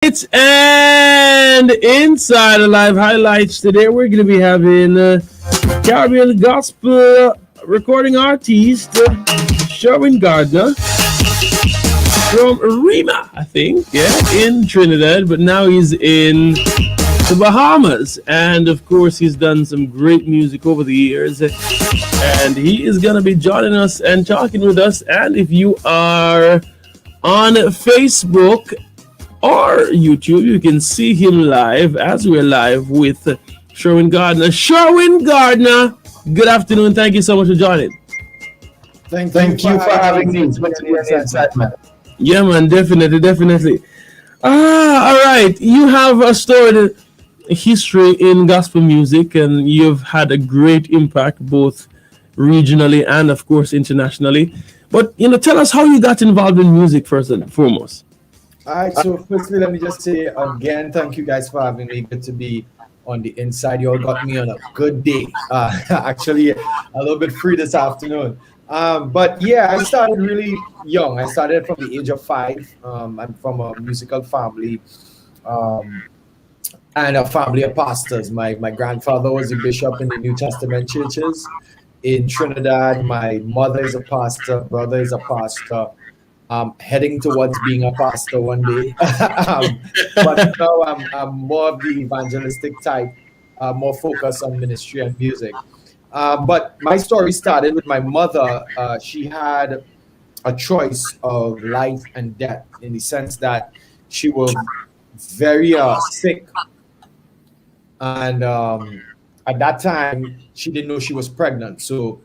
It's and inside the live highlights today, we're going to be having Caribbean gospel recording artist Sherwin Gardner from Rima, I think, yeah, in Trinidad, but now he's in the Bahamas, and of course, he's done some great music over the years, and he is going to be joining us and talking with us. And if you are on Facebook or YouTube, you can see him live as we're live with Sherwin Gardner. Sherwin Gardner, good afternoon. Thank you so much for joining. Thank you for having me. It's good to be on the inside, man. Yeah, man, definitely. All right. You have a storied history in gospel music, and you've had a great impact both regionally and, of course, internationally. But, tell us how you got involved in music first and foremost. All right, so firstly, let me just say again, thank you guys for having me. Good to be on the inside. You all got me on a good day. Actually, a little bit free this afternoon. But yeah, I started really young. I started from the age of 5. I'm from a musical family and a family of pastors. My grandfather was a bishop in the New Testament churches in Trinidad. My mother is a pastor, brother is a pastor. Heading towards being a pastor one day. But now I'm more of the evangelistic type, more focused on ministry and music. But my story started with my mother. She had a choice of life and death in the sense that she was very sick. And at that time, she didn't know she was pregnant. So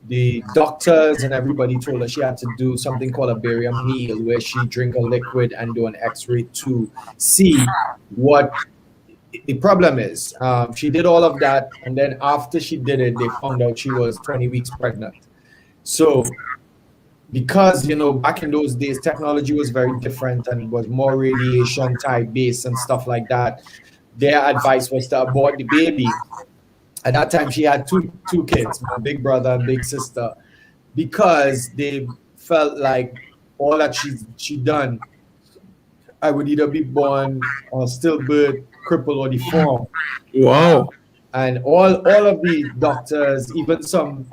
the doctors and everybody told her she had to do something called a barium meal, where she drink a liquid and do an x-ray to see what the problem is. She did all of that, and then after she did it, they found out she was 20 weeks pregnant. So because back in those days technology was very different and was more radiation type based and stuff like that, their advice was to abort the baby. At that time, she had two kids, my big brother and big sister, because they felt like all that she done, I would either be born or stillbirth, crippled, or deformed. Wow. And all of the doctors, even some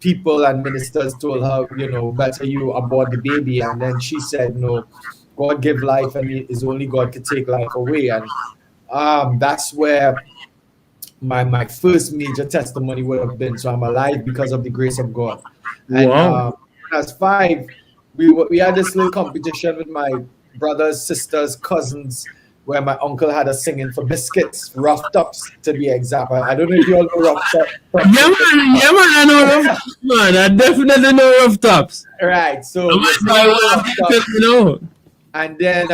people and ministers told her, better you abort the baby. And then she said, no, God give life, and it's only God can take life away. And that's where my first major testimony would have been. So I'm alive because of the grace of God. And Wow. as 5, we had this little competition with my brothers, sisters, cousins, where my uncle had us singing for biscuits, rough tops to be exact. I don't know if you all know rough tops. Yeah, man, I know rough tops, man. I definitely know rough tops. Right. So and then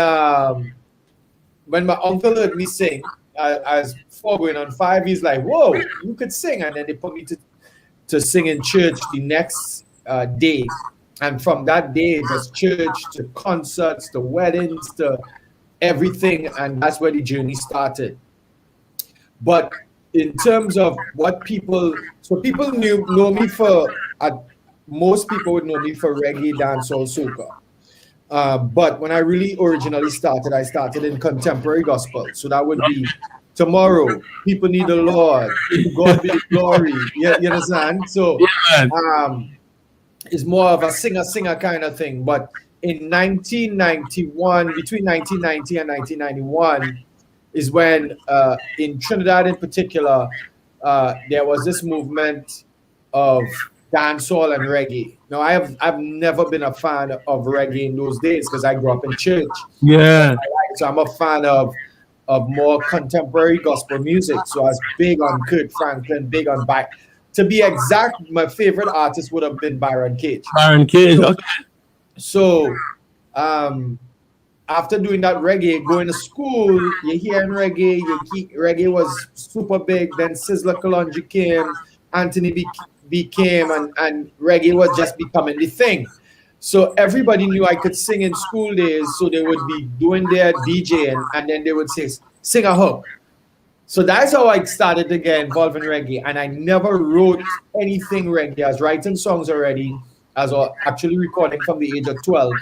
when my uncle heard me sing, I was 4 going on 5, he's like, whoa, you could sing. And then they put me to sing in church the next day. And from that day, it was church to concerts to weddings to everything. And that's where the journey started. But in terms of what people know me for, most people would know me for reggae, dancehall, soca. But when I really originally started, I started in contemporary gospel. So that would be Tomorrow, People Need the Lord, God Be the Glory. You understand? So it's more of a singer kind of thing. But in 1991, between 1990 and 1991, is when in Trinidad in particular, there was this movement of dancehall and reggae. Now, I've never been a fan of reggae in those days because I grew up in church. Yeah. So I'm a fan of more contemporary gospel music. So I was big on Kirk Franklin, big on to be exact, my favorite artist would have been Byron Cage. Byron Cage, okay. So after doing that reggae, going to school, you're hearing reggae, reggae was super big, then Sizzla Kalonji came, Anthony B came, and reggae was just becoming the thing. So everybody knew I could sing in school days, so they would be doing their DJing, and then they would say, sing a hook. So that's how I started to get involved in reggae, and I never wrote anything reggae. I was writing songs already, as well, actually recording from the age of 12.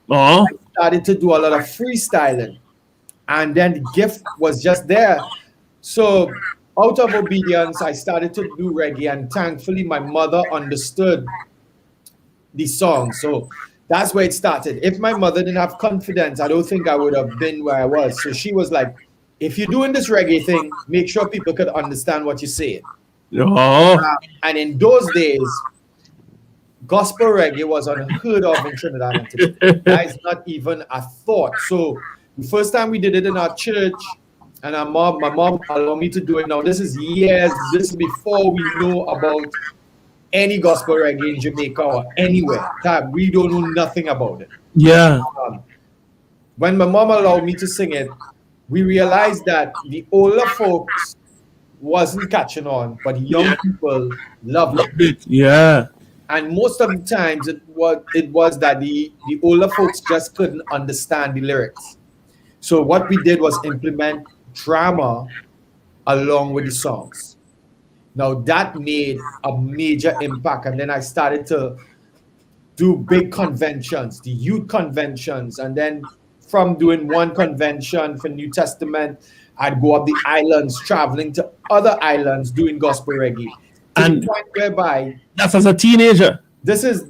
I started to do a lot of freestyling. and then the gift was just there. So out of obedience, I started to do reggae, and thankfully, my mother understood the song. So that's where it started. If my mother didn't have confidence, I don't think I would have been where I was. So she was like, if you're doing this reggae thing, make sure people could understand what you're saying. Oh, And in those days, gospel reggae was unheard of in Trinidad and Tobago. That is not even a thought. So the first time we did it in our church, and my mom allowed me to do it. Now this is years. This is before we know about any gospel reggae in Jamaica or anywhere. That we don't know nothing about it. yeah. Um, when my mom allowed me to sing it, we realized that the older folks wasn't catching on, but young Yeah. people loved it. Loved it. Yeah. And most of the times it was that the older folks just couldn't understand the lyrics. So what we did was implement drama along with the songs. Now that made a major impact, and then I started to do big conventions, the youth conventions, and then from doing one convention for New Testament, I'd go up the islands, traveling to other islands, doing gospel reggae, to the And point whereby that's as a teenager. this is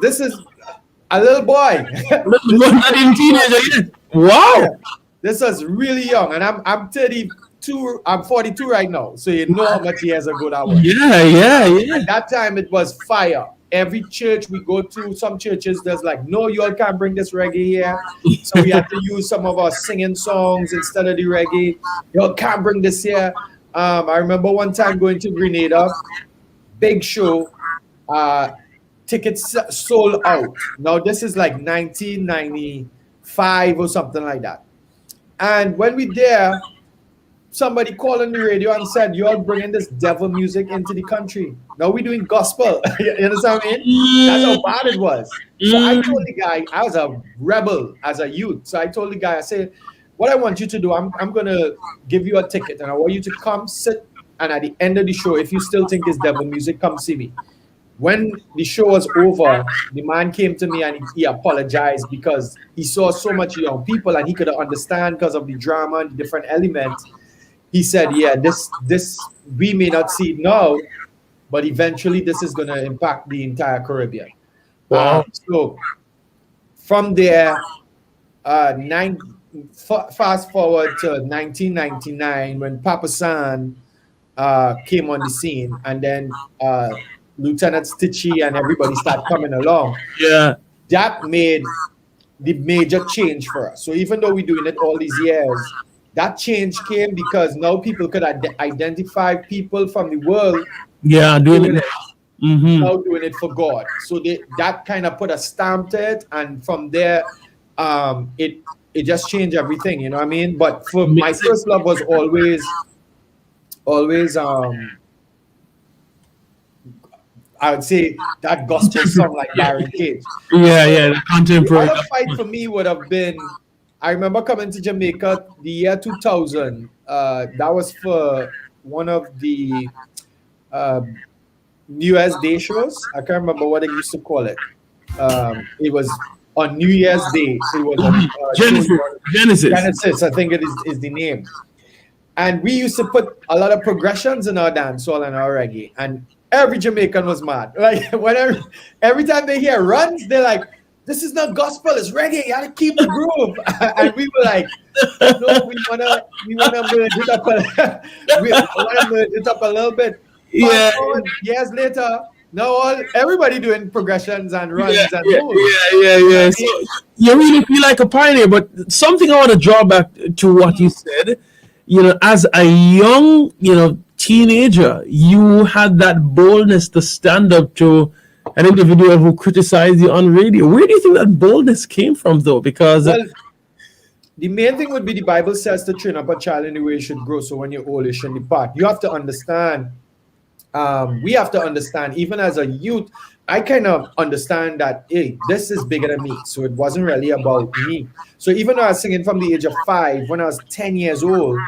a little boy. Little This boy, is not even teenager yet. yeah, Wow. this is really young, and I'm 32. I'm 42 right now, so you know how much years ago that was. Yeah, yeah, yeah. At that time, it was fire. Every church we go to, some churches, there's like, no, you all can't bring this reggae here. So we had to use some of our singing songs instead of the reggae. You all can't bring this here. I remember one time going to Grenada, big show, uh, tickets sold out. Now, this is like 1995 or something like that. And when we there, somebody called on the radio and said, "You're bringing this devil music into the country. Now we're doing gospel." You understand what I mean? That's how bad it was. So I told the guy, I was a rebel as a youth. So I told the guy, I said, "What I want you to do, I'm going to give you a ticket, and I want you to come sit. And at the end of the show, if you still think it's devil music, come see me." When the show was over, the man came to me and he apologized because he saw so much young people and he could understand because of the drama and the different elements. He said, "Yeah, this we may not see it now, but eventually this is going to impact the entire Caribbean." Wow. So from there, fast forward to 1999 when Papa San came on the scene, and then Lieutenant Stitchy and everybody started coming along. Yeah. That made the major change for us. So even though we're doing it all these years, that change came because now people could identify people from the world Yeah, doing doing it. it, Mm-hmm. now doing it for God. So that kind of put a stamp to it, and from there, it just changed everything. You know what I mean? But for my first love was always I would say that gospel song like Byron Cage. Yeah, yeah, the The contemporary. other fight for me would have been, I remember coming to Jamaica the year 2000. That was for one of the uh, New Year's Day shows. I can't remember what they used to call it. It was on New Year's Day. It was a Genesis. Genesis. Genesis, I think it is the name. And we used to put a lot of progressions in our dancehall and our reggae. And every Jamaican was mad. Like whenever, every time they hear runs, they're like, "This is not gospel, it's reggae. You gotta keep the groove." And we were like, "No, we wanna merge it up we wanna merge it up a little bit." Yeah. Fast forward, years later, now everybody doing progressions and runs Yeah, and yeah, moves. yeah. So you really feel like a pioneer, but something I want to draw back to what you said. As a young, teenager, you had that boldness to stand up to an individual who criticized you on radio. Where do you think that boldness came from, though? Because Well, the main thing would be the Bible says to train up a child in the way he should grow. So when you're old, you shouldn't depart. You have to understand. We have to understand, even as a youth, I kind of understand that, hey, this is bigger than me. So it wasn't really about me. So even though I was singing from the age of 5, when I was 10 years old,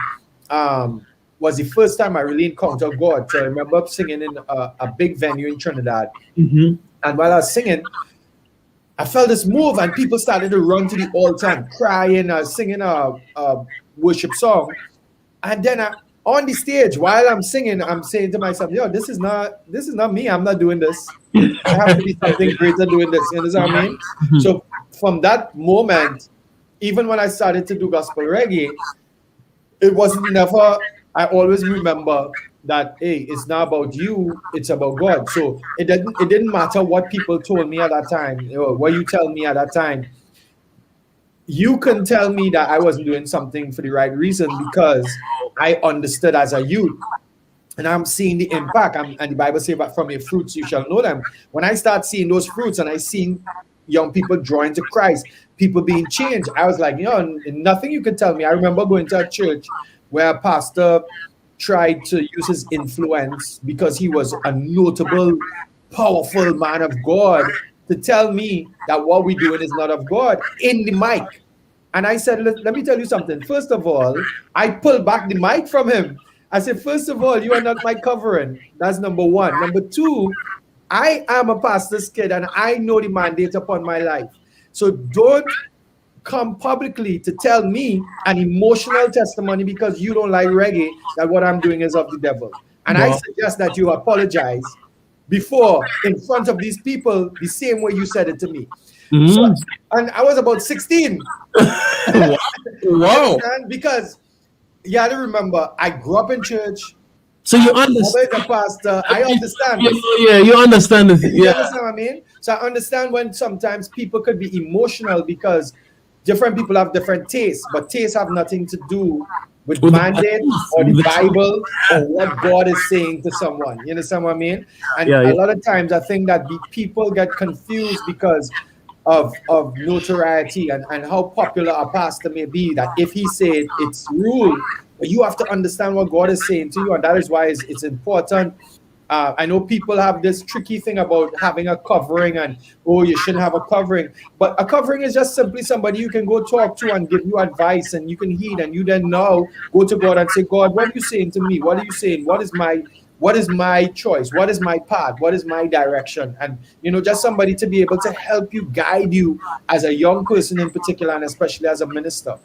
was the first time I really encountered God. So I remember singing in a big venue in Trinidad. Mhm. And while I was singing, I felt this move, and people started to run to the altar and crying. I was singing worship song, and then on the stage while I'm singing, I'm saying to myself, "Yo, this is not me. I'm not doing this. I have to be something greater doing this." You understand what I mean? Mhm. So from that moment, even when I started to do gospel reggae, it wasn't never. I always remember that, hey, it's not about you, it's about God. So it didn't matter what people told me at that time, or what you tell me at that time. You can tell me that I wasn't doing something for the right reason because I understood as a youth, and I'm seeing the impact. And the Bible says, "But from your fruits you shall know them." When I start seeing those fruits and I seen young people drawing to Christ, people being changed, I was like, nothing you can tell me. I remember going to a church where a pastor tried to use his influence because he was a notable, powerful man of God to tell me that what we're doing is not of God in the mic. And I said, let me tell you something. First of all, I pulled back the mic from him. I said, first of all, you are not my covering. That's number one. Number two, I am a pastor's kid and I know the mandate upon my life. So don't come publicly to tell me an emotional testimony because you don't like reggae that what I'm doing is of the devil. And I Wow. suggest that you apologize before in front of these people the same way you said it to me. So, Mhm. and I was about 16. Wow. You Wow. understand? Because you got to remember, I grew up in church. So you My mother is understand? a pastor. I understand. Yeah, you understand it. You Yeah. understand what I mean? So I understand when sometimes people could be emotional because different people have different tastes, but tastes have nothing to do with With mandate or the the truth. Bible or what God is saying to someone. You understand what I mean? And Yeah, a yeah. lot of times I think that the people get confused because of notoriety and how popular a pastor may be, that if he said it's rule, but you have to understand what God is saying to you, and that is why it's important. I know people have this tricky thing about having a covering and, oh, you shouldn't have a covering. But a covering is just simply somebody you can go talk to and give you advice and you can heed, and you then now go to God and say, God, what are you saying to me? What are you saying? What is my choice? What is my path? What is my direction? And just somebody to be able to help you, guide you as a young person in particular, and especially as a minister.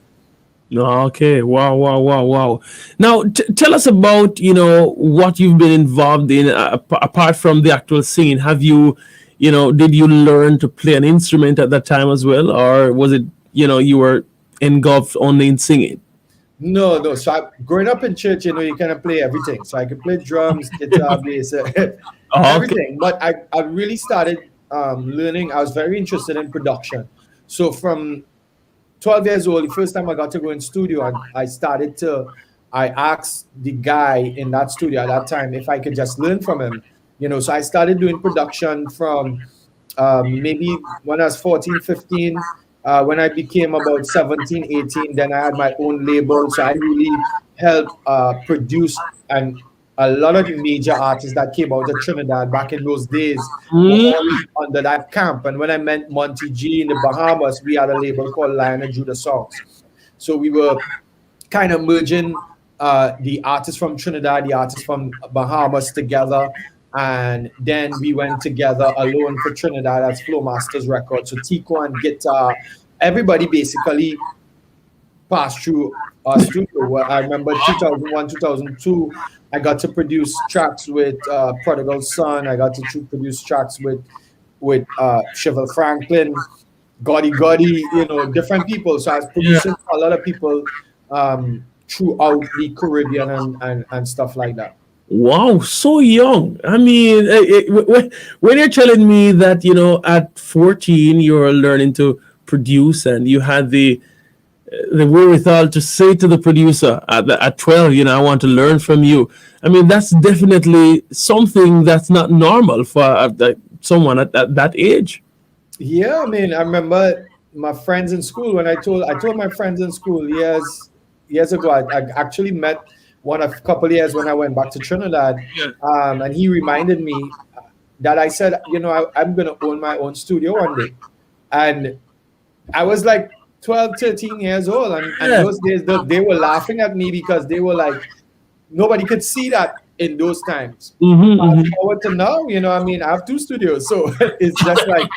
Okay. Wow. Wow. Wow. Wow. Now, tell us about what you've been involved in apart from the actual singing. Have you, did you learn to play an instrument at that time as well, or was it you were engulfed only in singing? No, no. So growing up in church, you kind of play everything. So I could play drums, guitar, bass, Okay. everything. But I really started learning. I was very interested in production. So from 12 years old, the first time I got to go in studio, and I asked the guy in that studio at that time if I could just learn from him. So I started doing production from maybe when I was 14, 15. When I became about 17, 18, then I had my own label. So I really helped produce and a lot of the major artists that came out of Trinidad back in those days were all Mm. under that camp. And when I met Monty G in the Bahamas, we had a label called Lion and Judah Songs. So we were kind of merging the artists from Trinidad, the artists from Bahamas together. And then we went together alone for Trinidad as Flow Masters Records. So Tico and guitar, everybody basically passed through our studio. Where I remember 2001, 2002, I got to produce tracks with Prodigal Son. I got to produce tracks with Chevelle Franklin, Gotti Gotti, different people. So I was Yeah. producing for a lot of people throughout the Caribbean and stuff like that. Wow, so young. I mean, when you're telling me that, at 14 you're learning to produce and you had the wherewithal to say to the producer at 12, I want to learn from you. I mean, that's definitely something that's not normal for someone at that age. Yeah, I mean, I remember my friends in school when I told my friends in school years ago. I actually met one a couple of years when I went back to Trinidad, and he reminded me that I said, I'm gonna own my own studio one day, and I was like 12, 13 years old, and Yeah. those days they were laughing at me because they were like, nobody could see that in those times. Fast Hmm. forward to now, I mean, I have two studios, so it's just like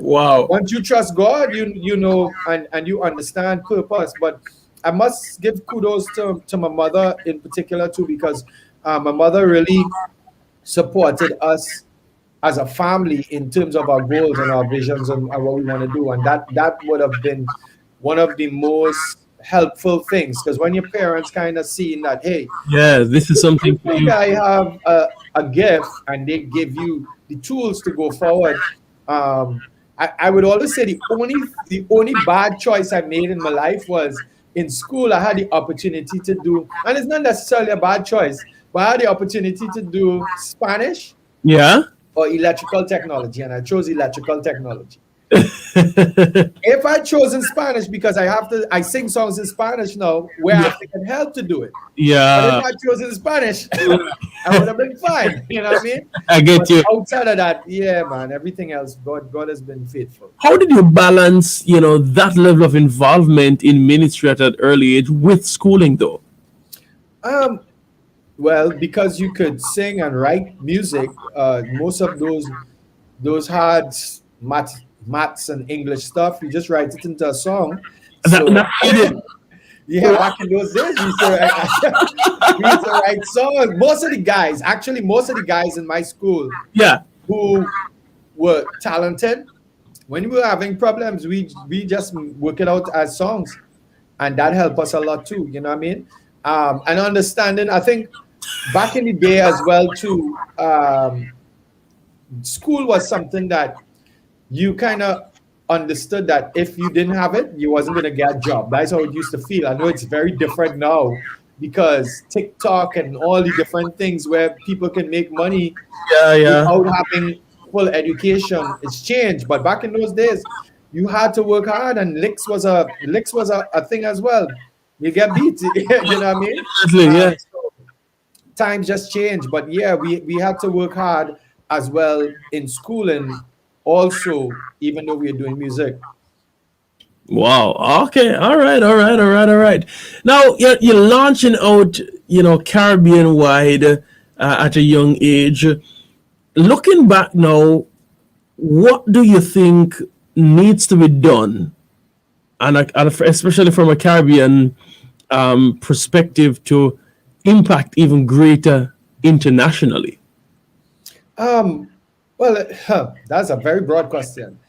Wow. once you trust God, and you understand purpose. But I must give kudos to my mother in particular too, because my mother really supported us as a family in terms of our goals and our visions and what we want to do, and that would have been one of the most helpful things, because when your parents kind of seeing that, hey, Yeah, this is you something for think you. I have a gift, and they give you the tools to go forward. I would always say the only bad choice I made in my life was in school. I had the opportunity to do, and it's not necessarily a bad choice, but I had the opportunity to do Spanish Yeah. or electrical technology, and I chose electrical technology. If I chosen Spanish, because I sing songs in Spanish now, where I Yeah. have to get help to do it. But if Yeah. I chosen Spanish, I would have been fine. You know what I mean? I But get you. outside of that, yeah, man, everything else, God has been faithful. How did you balance, that level of involvement in ministry at an early age with schooling, though? Um, well, because you could sing and write music, most of those hard maths and English stuff, you just write it into a song. That, So that made it. yeah, back in those days, we used to we used to write songs. Most of the guys in my school Yeah. who were talented, when we were having problems, we just work it out as songs, and that helped us a lot too. You know what I mean? And understanding, I think back in the day as well too. School was something that you kind of understood that if you didn't have it, you wasn't gonna get a job. That's how it used to feel. I know it's very different now because TikTok and all the different things where people can make money Yeah. Yeah. without having full education. It's changed, but back in those days, you had to work hard, and licks was a thing as well. You get beat, you know what I mean? Definitely. Yeah. So times just changed, but yeah, we had to work hard as well in school, and also even though we are doing music. Wow. Okay. All right. All right. All right. All right. Now you're launching out, Caribbean wide at a young age. Looking back now, what do you think needs to be done, and especially from a Caribbean perspective, to impact even greater internationally? Um, well, that's a very broad question,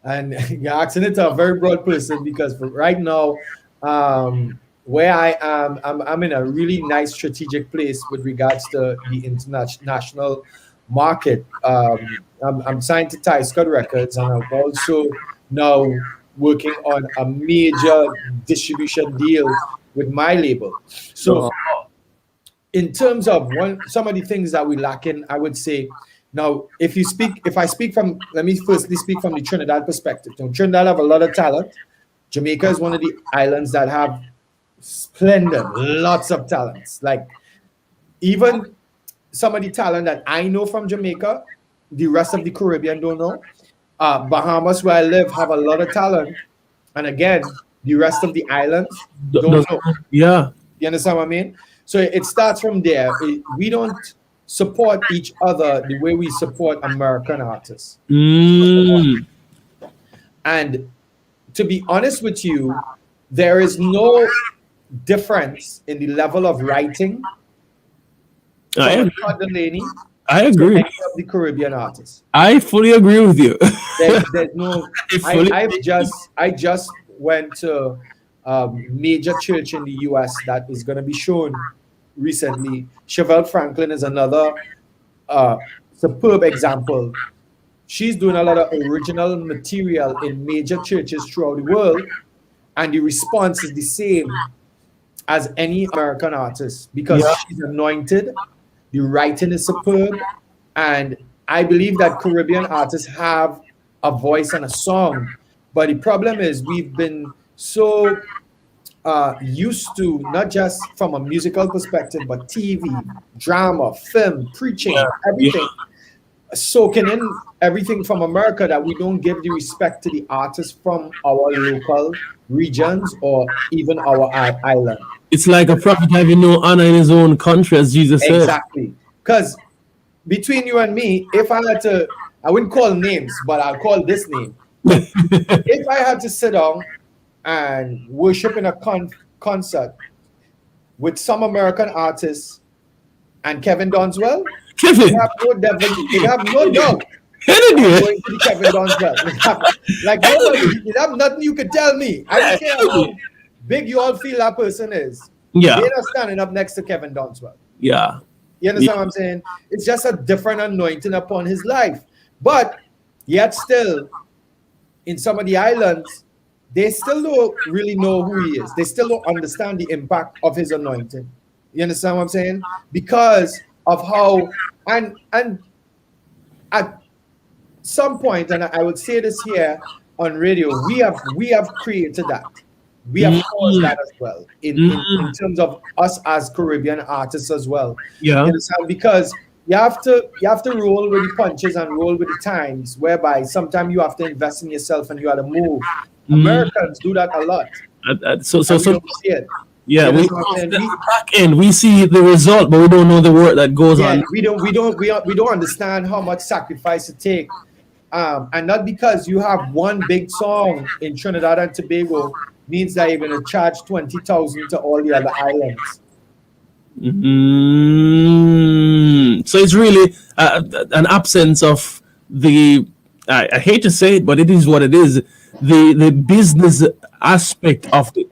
and you're asking it to a very broad person, because for right now, where I am, I'm in a really nice strategic place with regards to the international market. I'm signed to Ty Scott Records, and I'm also now working on a major distribution deal with my label. Oh, So in terms of some of the things that we lack in, I would say, now if I speak from, let me firstly speak from the Trinidad perspective. Now, Trinidad have a lot of talent. Jamaica is one of the islands that have splendid, lots of talents. Like, even some of the talent that I know from Jamaica, the rest of the Caribbean don't know. Bahamas, where I live, have a lot of talent, and again, the rest of the islands don't know. yeah. You understand what I mean? So it starts from there. We don't support each other the way we support American artists. Number one. Mm, And to be honest with you, there is no difference in the level of writing from a I Todd Delaney I to agree. any of the Caribbean artists. I fully agree with you. There's no. I fully. I just went to a major church in the U.S. that is going to be shown recently. Chevelle Franklin is another uh, superb example. She's doing a lot of original material in major churches throughout the world, and the response is the same as any American artist because Yeah. she's anointed. The writing is superb, and I believe that Caribbean artists have a voice and a song. But the problem is we've been so used to, not just from a musical perspective, but TV, drama, film, preaching, Yeah. everything, soaking in everything from America, that we don't give the respect to the artists from our local regions or even our island. It's like a prophet having no honor in his own country, as Jesus said. Exactly. Because between you and me, if I had to, I wouldn't call names, but I'll call this name. If I had to sit down and worship in a concert with some American artists and Kevin Donswell, they Kevin, have no devil, they have no doubt I'm Kennedy, going to the Kevin Donswell. Like nobody, you have nothing you could tell me. I don't care how big you all feel that person is. yeah, They're not standing up next to Kevin Donswell. yeah, You yeah. understand what I'm saying? It's just a different anointing upon his life. But yet still, in some of the islands, they still don't really know who he is. They still don't understand the impact of his anointing. You understand what I'm saying? Because of how and at some point, and I would say this here on radio, we have created that. We have caused Mm, that as well in mm, terms of us as Caribbean artists as well. You yeah. understand? Because you have to roll with the punches and roll with the times, whereby sometimes you have to invest in yourself and you have to move. Mm, Americans do that a lot, so and we so don't see it. yeah, You we understand what I'm saying? the back end we see the result, but we don't know the work that goes Yeah, on. we don't understand how much sacrifice it takes. And not because you have one big song in Trinidad and Tobago means that you're going to charge 20,000 to all the other islands. So it's really an absence of the. I hate to say it, but it is what it is. The business aspect of it.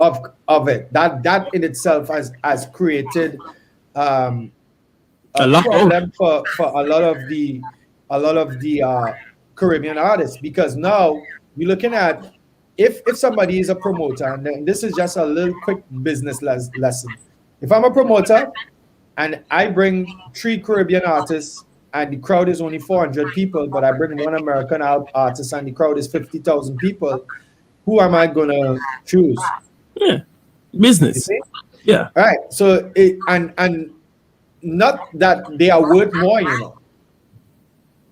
Of it, that in itself has created um, A a lot. Oh, problem for a lot of the Caribbean artists, because now you're looking at, if somebody is a promoter, and then this is just a little quick business lesson. If I'm a promoter and I bring three Caribbean artists and the crowd is only 400 people, but I bring one American artist and the crowd is 50,000 people, who am I gonna choose? yeah, You business. see? Yeah, All right. So and not that they are worth more,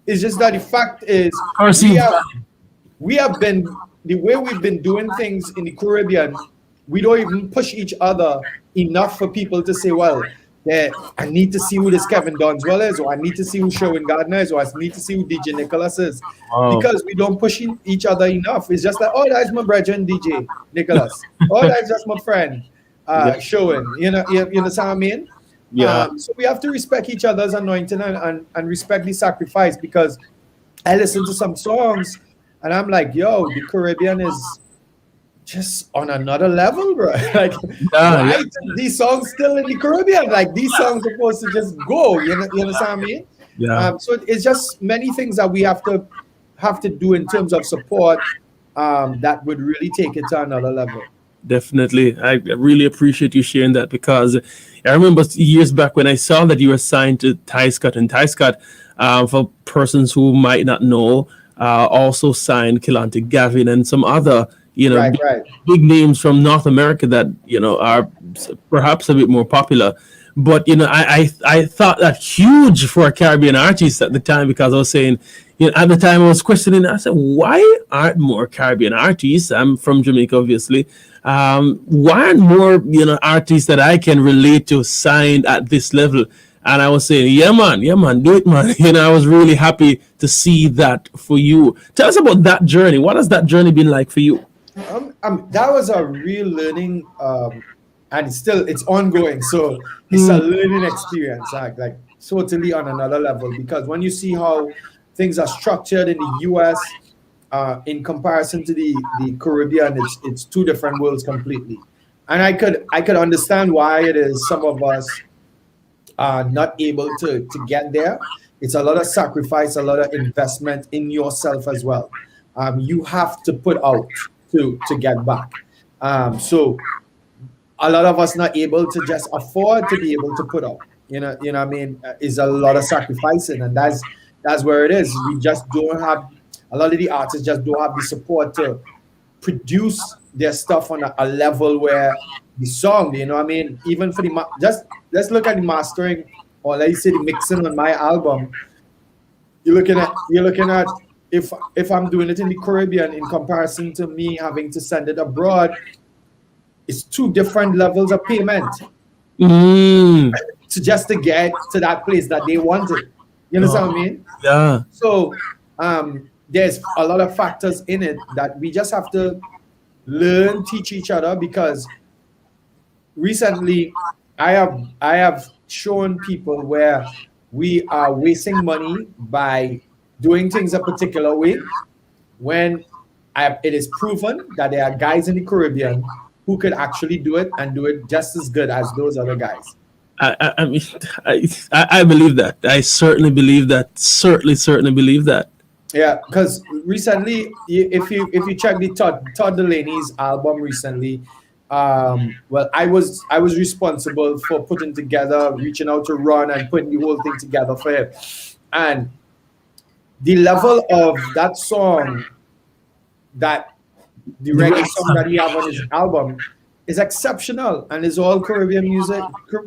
It's just that the fact is we perceived. have we have been the way we've been doing things in the Caribbean, we don't even push each other enough for people to say, well, yeah, I need to see who this Kevin Donswell is, or I need to see who Sherwin Gardner is, or I need to see who DJ Nicholas is. Wow. Because we don't push each other enough. It's just like, oh, that's my brother DJ Nicholas. Oh, that's just my friend, Yeah, Sherwin. You understand what I mean? yeah, So we have to respect each other's anointing and respect the sacrifice, because I listen to some songs and I'm like, yo, the Caribbean is just on another level, bro. Like, yeah, why yeah, is these songs still in the Caribbean? Like, these songs are supposed to just go. You understand me? yeah. So it's just many things that we have to do in terms of support, that would really take it to another level. Definitely. I really appreciate you sharing that because I remember years back when I saw that you were signed to Ty Scott, and Ty Scott, for persons who might not know, also signed Kilante Gavin and some other, Right, big, right. big names from North America that, are perhaps a bit more popular. But I thought that huge for a Caribbean artist at the time, because I was saying, at the time I was questioning. I said, why aren't more Caribbean artists? I'm from Jamaica, obviously. Why aren't more artists that I can relate to signed at this level? And I was saying, yeah, man, do it, man. I was really happy to see that for you. Tell us about that journey. What has that journey been like for you? That was a real learning, and it's ongoing. So it's a Mm, learning experience, like totally on another level. Because when you see how things are structured in the U.S., in comparison to the Caribbean, it's two different worlds completely. And I could understand why it is some of us are not able to get there. It's a lot of sacrifice, a lot of investment in yourself as well. You have to put out to get back. So a lot of us not able to just afford to be able to put out. What I mean, is a lot of sacrificing, and that's where it is. We just don't have, a lot of the artists just don't have the support to produce their stuff on a level where the song, what I mean, even for just let's look at the mastering, or let's say the mixing on my album. You're looking at if I'm doing it in the Caribbean in comparison to me having to send it abroad, it's two different levels of payment mm, to get to that place that they wanted. You understand what I mean? yeah. So there's a lot of factors in it that we just have to learn, teach each other, because recently I have shown people where we are wasting money by doing things a particular way when it is proven that there are guys in the Caribbean who could actually do it and do it just as good as those other guys. I mean, I believe that. I certainly believe that. Certainly believe that. Yeah, because recently, if you check the Todd Delaney's album recently, well, I was responsible for putting together, reaching out to Ron and putting the whole thing together for him, and the level of that song, that the reggae song that he have on his album, is exceptional, and it's all Caribbean music,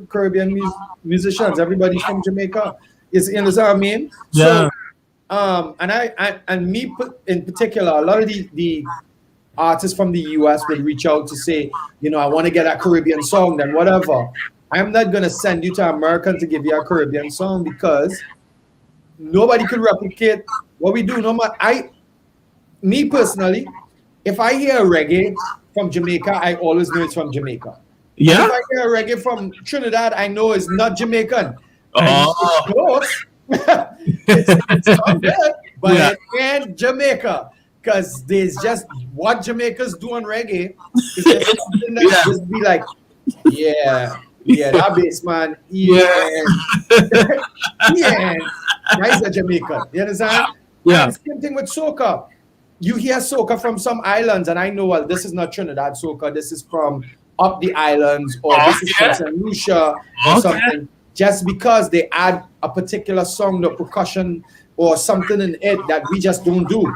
Caribbean musicians. Everybody's from Jamaica. Is You understand what I mean? Yeah. So and and me in particular, a lot of the artists from the US would reach out to say, I want to get a Caribbean song, then whatever. I'm not gonna send you to America to give you a Caribbean song because nobody could replicate what we do. No matter me personally, if I hear reggae from Jamaica, I always know it's from Jamaica. And Yeah. if I hear reggae from Trinidad, I know it's not Jamaican. And it's Oh. close. It's not good, but Yeah. it ain't Jamaica. Because there's just what Jamaicans do on reggae is just something that Yeah. just be like, yeah, that bass man, Yeah. yeah, that's a Jamaican. You understand? Yeah. And same thing with soca. You hear soca from some islands, and I know, well, this is not Trinidad soca. This is from up the islands, or this is from Okay. St. Lucia or Okay. something. Just because they add a particular song, the percussion or something in it that we just don't do. You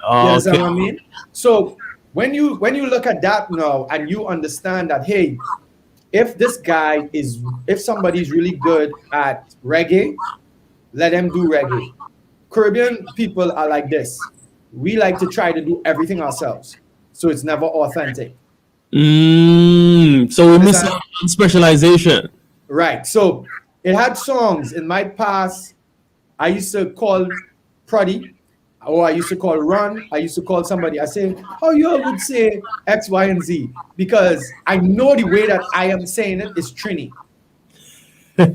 understand what I Okay. mean? So when you look at that now and you understand that, hey, if somebody is really good at reggae, let them do reggae. Caribbean people are like this. We like to try to do everything ourselves, so it's never authentic. So we miss Understand? out on specialization. Right. So it had songs in my past. I used to call Pruddy, or I used to call Ron. I used to call somebody. I say, "Oh, you all would say X, Y, and Z," because I know the way that I am saying it is Trini.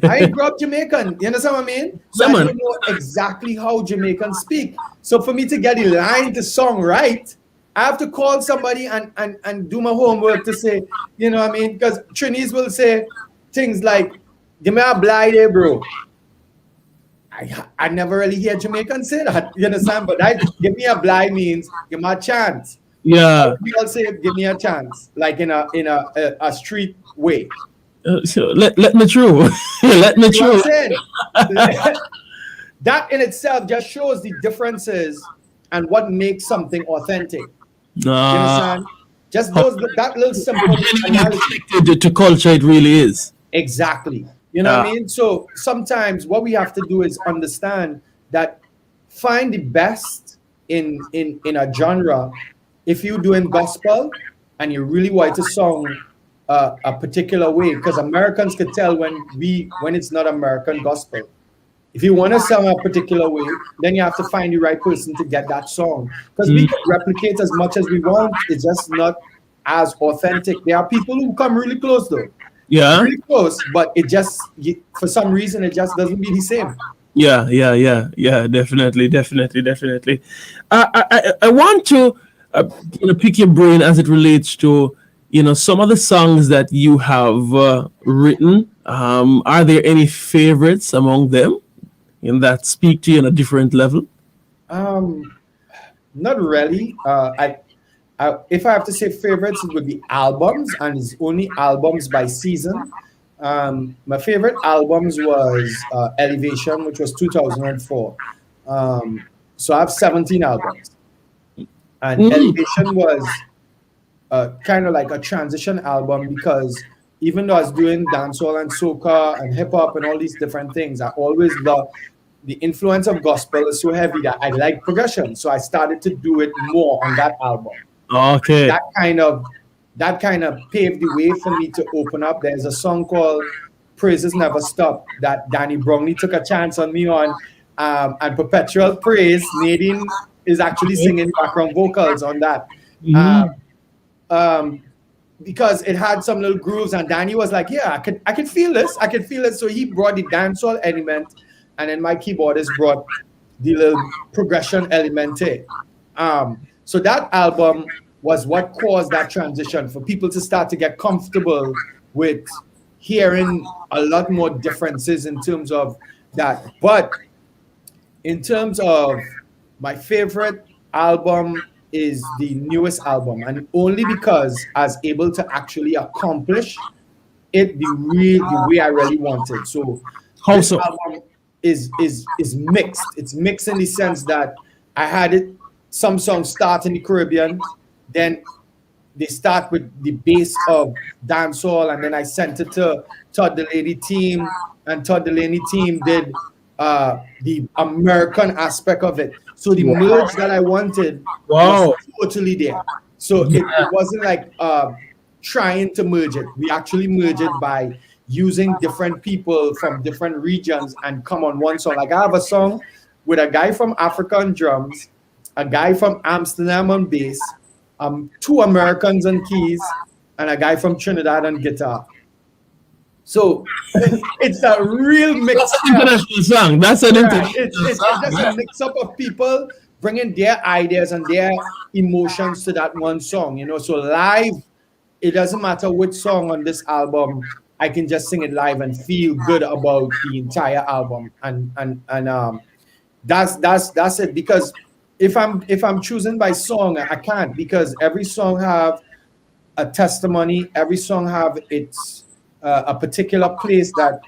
I grew up Jamaican. You understand what I mean? So Yeah, I man. don't know exactly how Jamaicans speak. So for me to get the line to song right, I have to call somebody and do my homework to say, you know what I mean? Because Trinis will say things like, "Give me a blind there, bro." I never really hear Jamaicans say that. You understand? But give me a blind means give me a chance. Yeah. We all say give me a chance, like in a street way. So let me through. Let me You know through. what I'm saying? That in itself just shows the differences and what makes something authentic. You Uh, understand? Just that little how simple genuinely analogy. connected to culture it really is. Exactly. You know what I Uh, mean? So sometimes what we have to do is understand that find the best in a genre. If you're doing gospel and you really want to song a particular way, because Americans could tell when it's not American gospel. If you want to song a particular way, then you have to find the right person to get that song. Because we mm, can replicate as much as we want, it's just not as authentic. There are people who come really close though, yeah. really close, but for some reason it just doesn't be the same. Yeah. Definitely. I want to pick your brain as it relates to some of the songs that you have written. Are there any favorites among them that speak to you on a different level? Um, Not really. If I have to say favorites, it would be albums, and it's only albums by season. My favorite albums was Elevation, which was 2004. So I have 17 albums, and Mm, Elevation was kind of like a transition album because even though I was doing dancehall and soca and hip hop and all these different things, I always loved the influence of gospel is so heavy that I like progression. So I started to do it more on that album. okay. That kind of that kind of paved the way for me to open up. There's a song called "Praises Never Stop" that Danny Brownlee took a chance on me on, and "Perpetual Praise." Nadine is actually singing background vocals on that. Uh, Mm, um, because it had some little grooves, and Danny was like, "Yeah, I could feel this, I could feel it." So he brought the dancehall element, and then my keyboardist brought the little progression element to it. So that album was what caused that transition for people to start to get comfortable with hearing a lot more differences in terms of that. But in terms of my favorite album is the newest album, and only because I was able to actually accomplish it the way I really wanted. So How this so? album is mixed. It's mixed in the sense that I had it some songs start in the Caribbean, then they start with the base of dancehall, and then I sent it to Todd Delaney team, and Todd Delaney team did the American aspect of it. So the merge that I wanted was Wow. totally there. So Yeah. it wasn't like trying to merge it. We actually merged it by using different people from different regions and come on one song. Like I have a song with a guy from Africa on drums, a guy from Amsterdam on bass, two Americans on keys, and a guy from Trinidad on guitar. So it's a real That's an mixture. international song. That's an Yeah, it's, international it's it's song. just a Yeah. mix up of people bringing their ideas and their emotions to that one song. So live, it doesn't matter which song on this album. I can just sing it live and feel good about the entire album, and that's it. Because if I'm choosing by song, I can't, because every song have a testimony. Every song have its a particular place that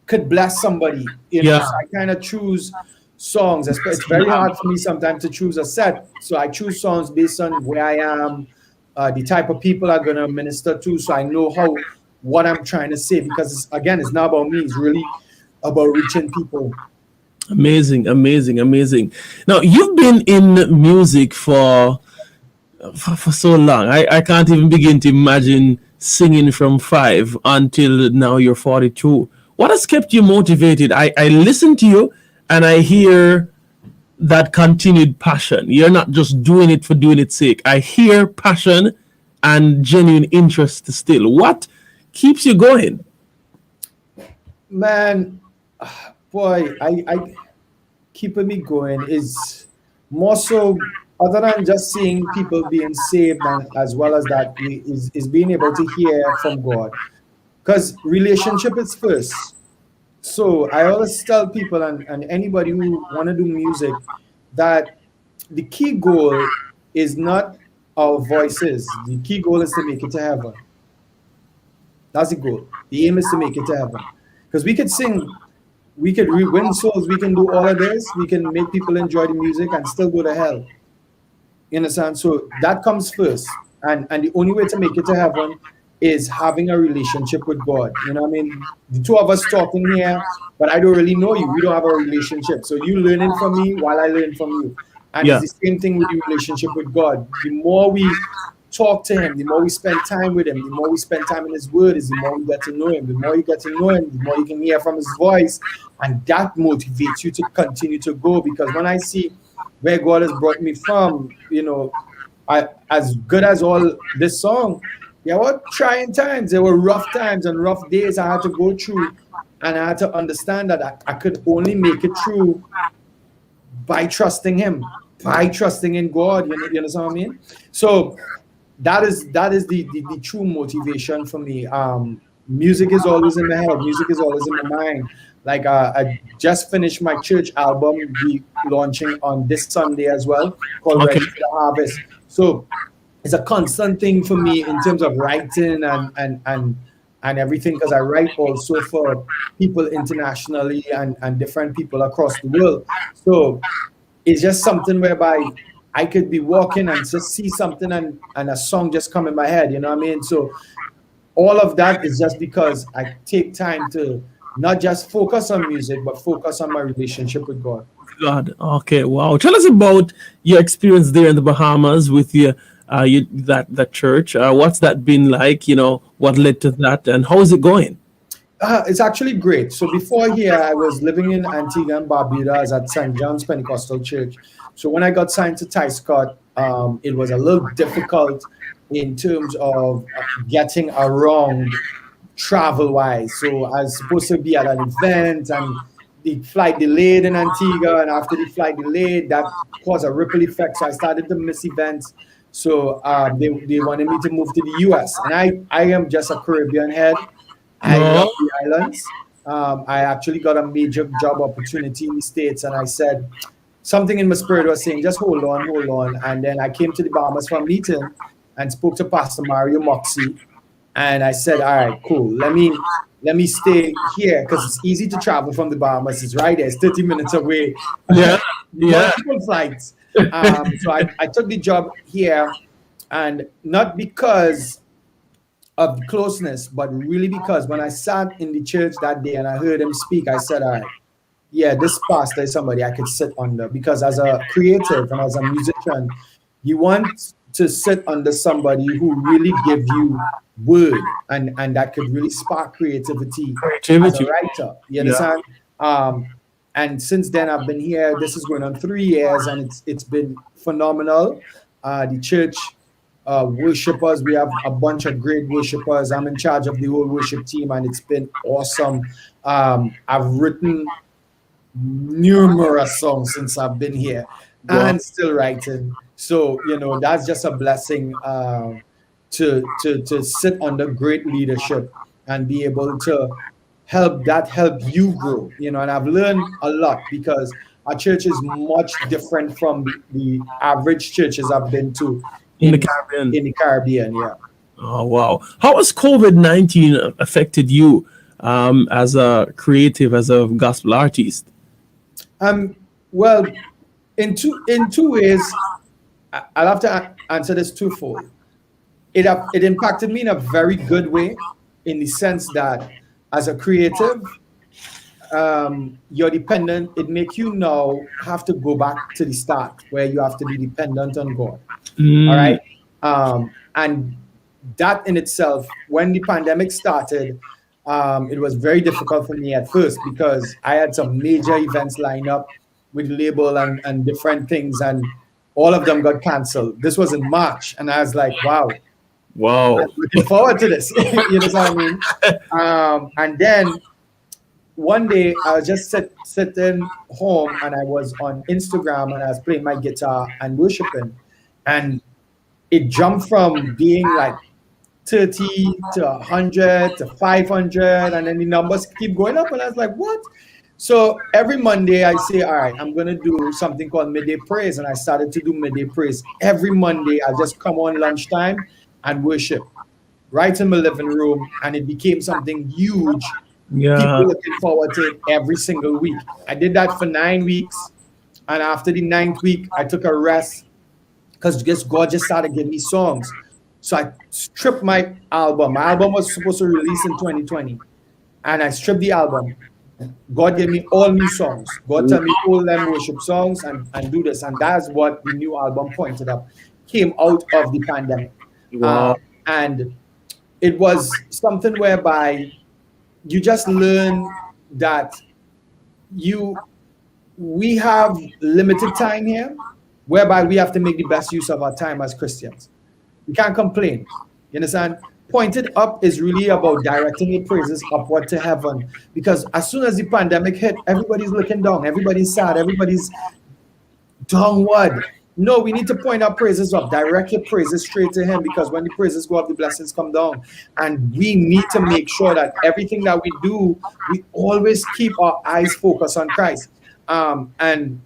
could bless somebody. Yeah. So I kind of choose songs. It's very hard for me sometimes to choose a set. So I choose songs based on where I am, the type of people I'm gonna minister to, so I know how what I'm trying to say. Because again, it's not about me. It's really about reaching people. Amazing, amazing, amazing. Now you've been in music for so long. I can't even begin to imagine singing from 5 until now you're 42. What has kept you motivated? I listen to you and I hear that continued passion. You're not just doing it for doing its sake. I hear passion and genuine interest still. What keeps you going? Man, boy, I keeping me going is more so, other than just seeing people being saved, and as well as that, is being able to hear from God, because relationship is first. So I always tell people, and anybody who want to do music, that the key goal is not our voices. The key goal is to make it to heaven. That's the goal. The aim is to make it to heaven, because we could sing, we could win souls, we can do all of this, we can make people enjoy the music and still go to hell. You understand? So that comes first. And the only way to make it to heaven is having a relationship with God. You know what I mean? The two of us talking here, but I don't really know you. We don't have a relationship. So you learning from me while I learn from you. And it's Yeah. the same thing with the relationship with God. The more we talk to him, the more we spend time with him, the more we spend time in his word, is the more we get to know him. The more you get to know him, the more you can hear from his voice. And that motivates you to continue to go. Because when I see where God has brought me from, as good as all this song, there were trying times, there were rough times and rough days I had to go through, and I had to understand that I could only make it through by trusting Him, by trusting in God. You understand what I mean? So that is the true motivation for me. Music is always in my head. Music is always in my mind. Like I just finished my church album, we launching on this Sunday as well, called Okay. Ready for the Harvest. So it's a constant thing for me in terms of writing and everything, because I write also for people internationally and different people across the world. So it's just something whereby I could be walking and just see something, and a song just come in my head, you know what I mean? So all of that is just because I take time to not just focus on music, but focus on my relationship with God. God. Okay. Wow. Tell us about your experience there in the Bahamas with that church. What's that been like? What led to that, and how is it going? It's actually great. So before here, I was living in Antigua and Barbuda at St. John's Pentecostal Church. So when I got signed to Ty Scott, it was a little difficult in terms of getting around travel wise. So I was supposed to be at an event and the flight delayed in Antigua, and after the flight delayed, that caused a ripple effect. So I started to miss events. So they wanted me to move to the US, and I am just a Caribbean head. I love No. the islands. I actually got a major job opportunity in the States, and I said something in my spirit was saying, just hold on, hold on. And then I came to the Bahamas for a meeting and spoke to Pastor Mario Moxie, and I said, all right, cool. Let me stay here because it's easy to travel from the Bahamas. It's right there. It's 30 minutes away. Yeah. Yeah. Multiple flights. So I took the job here, and not because of the closeness, but really because when I sat in the church that day and I heard him speak, I said, all right, yeah, this pastor is somebody I could sit under, because as a creative and as a musician, you want to sit under somebody who really give you word, and that could really spark creativity as a Creativity. writer. You Yeah. understand? And since then I've been here. This is going on 3 years, and it's been phenomenal. The church worshipers, we have a bunch of great worshipers. I'm in charge of the whole worship team, and it's been awesome. I've written numerous songs since I've been here, Wow. and still writing. So that's just a blessing, to sit under great leadership and be able to help you grow. And I've learned a lot because our church is much different from the average churches I've been to In the in Caribbean. in the Caribbean. Yeah. Oh, wow. How has COVID-19 affected you as a creative, as a gospel artist? Well, in two ways, I'll have to answer this twofold. It impacted me in a very good way, in the sense that as a creative, you're dependent. It make you now have to go back to the start where you have to be dependent on God. All Mm, right. And that in itself, when the pandemic started, it was very difficult for me at first because I had some major events lined up with label and different things, and all of them got canceled. This was in March, and I was like, wow, I'm wow. looking forward to this. You know what I mean? And then one day I was just sitting home, and I was on Instagram, and I was playing my guitar and worshiping, and it jumped from being like 30 to 100 to 500, and then the numbers keep going up, and I was like, what? So every Monday I say, all right, I'm going to do something called midday praise, and I started to do midday praise every Monday. I just come on lunchtime and worship right in my living room, and it became something huge. Yeah. People looking forward to it every single week. I did that for 9 weeks, and after the ninth week I took a rest because just God just started giving me songs. So I stripped my album. My album was supposed to release in 2020, and I stripped the album. God gave me all new songs. God told me all them worship songs and do this, and that's what the new album pointed up. Came out of the pandemic, Wow. and it was something whereby you just learn that you we have limited time here, whereby we have to make the best use of our time as Christians. We can't complain. You understand? Pointed up is really about directing your praises upward to heaven. Because as soon as the pandemic hit, everybody's looking down, everybody's sad, everybody's downward. No, we need to point our praises up, direct your praises straight to Him, because when the praises go up, the blessings come down. And we need to make sure that everything that we do, we always keep our eyes focused on Christ. And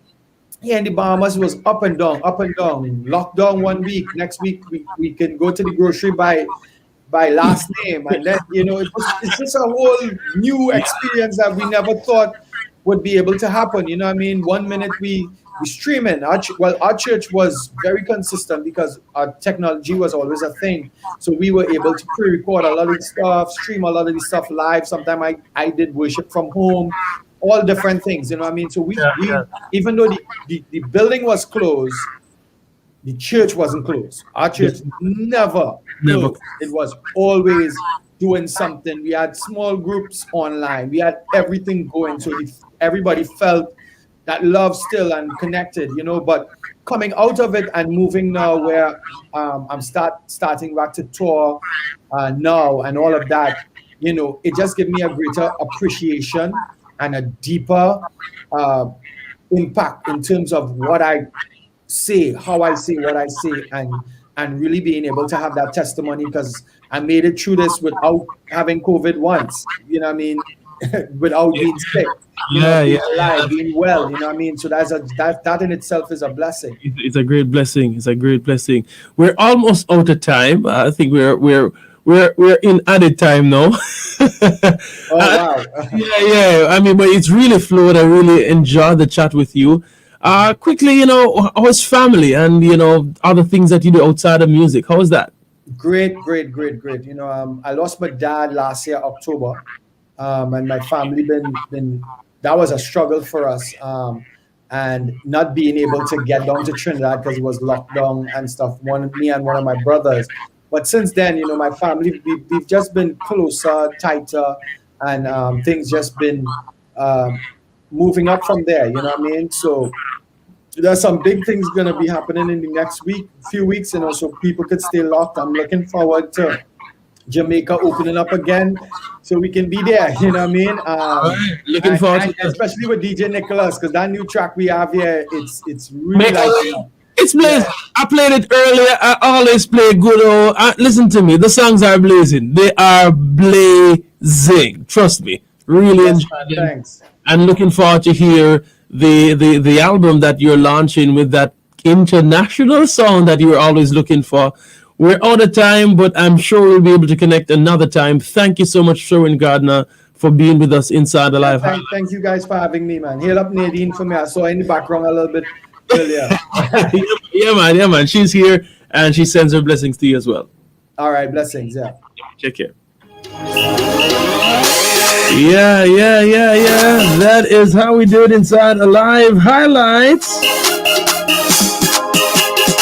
here in the Bahamas, it was up and down, up and down. Lockdown one week, next week we can go to the grocery by last name, and then it's just a whole new experience that we never thought would be able to happen. You know what I mean? One minute we streaming. Our church was very consistent because our technology was always a thing. So we were able to pre-record a lot of the stuff, stream a lot of the stuff live. Sometimes I did worship from home, all different things. You know what I mean? So we Yeah. we Yeah. even though the building was closed, the church wasn't closed. Our church never Never. closed. It was always doing something. We had small groups online. We had everything going. So everybody felt that love still and connected, but coming out of it and moving now where I'm starting back to tour now and all of that, it just gives me a greater appreciation and a deeper uh, impact in terms of what I say, how I say what I say, and really being able to have that testimony because I made it through this without having COVID once. You know what I mean? Without being sick. Yeah, yeah, Being alive, being well. You know what I mean? So that in itself is a blessing. it's a great blessing. It's a great blessing. We're almost out of time. I think we're in added time now. Oh wow! Yeah, yeah. I mean, but it's really flowed. I really enjoyed the chat with you. Quickly, how's family and other things that you do outside of music? How's that? Great, great, great, great. I lost my dad last year October, and my family been that was a struggle for us, and not being able to get down to Trinidad because it was locked down and stuff. Me and one of my brothers, but since then, my family we've just been closer, tighter, and things just been moving up from there. You know what I mean? So there's some big things gonna be happening in the next few weeks, so people could stay locked. I'm looking forward to Jamaica opening up again, so we can be there. You know what I mean? Looking forward to that. Especially with DJ Nicholas, because that new track we have here, it's really It's blazing. I played it earlier. I always play good old. Listen to me. The songs are blazing. They are blazing. Trust me. Really Yes, enjoy man, them. thanks. And looking forward to hear the album that you're launching with that international sound that you're always looking for. We're out of time, but I'm sure we'll be able to connect another time. Thank you so much, Sherwin Gardner, for being with us inside the live. Thank you guys for having me, man. Hail up Nadine for me. I saw in the background a little bit earlier. Yeah, man. She's here and she sends her blessings to you as well. All right, blessings. Yeah. Take care. Yeah. That is how we do it inside Alive Highlights.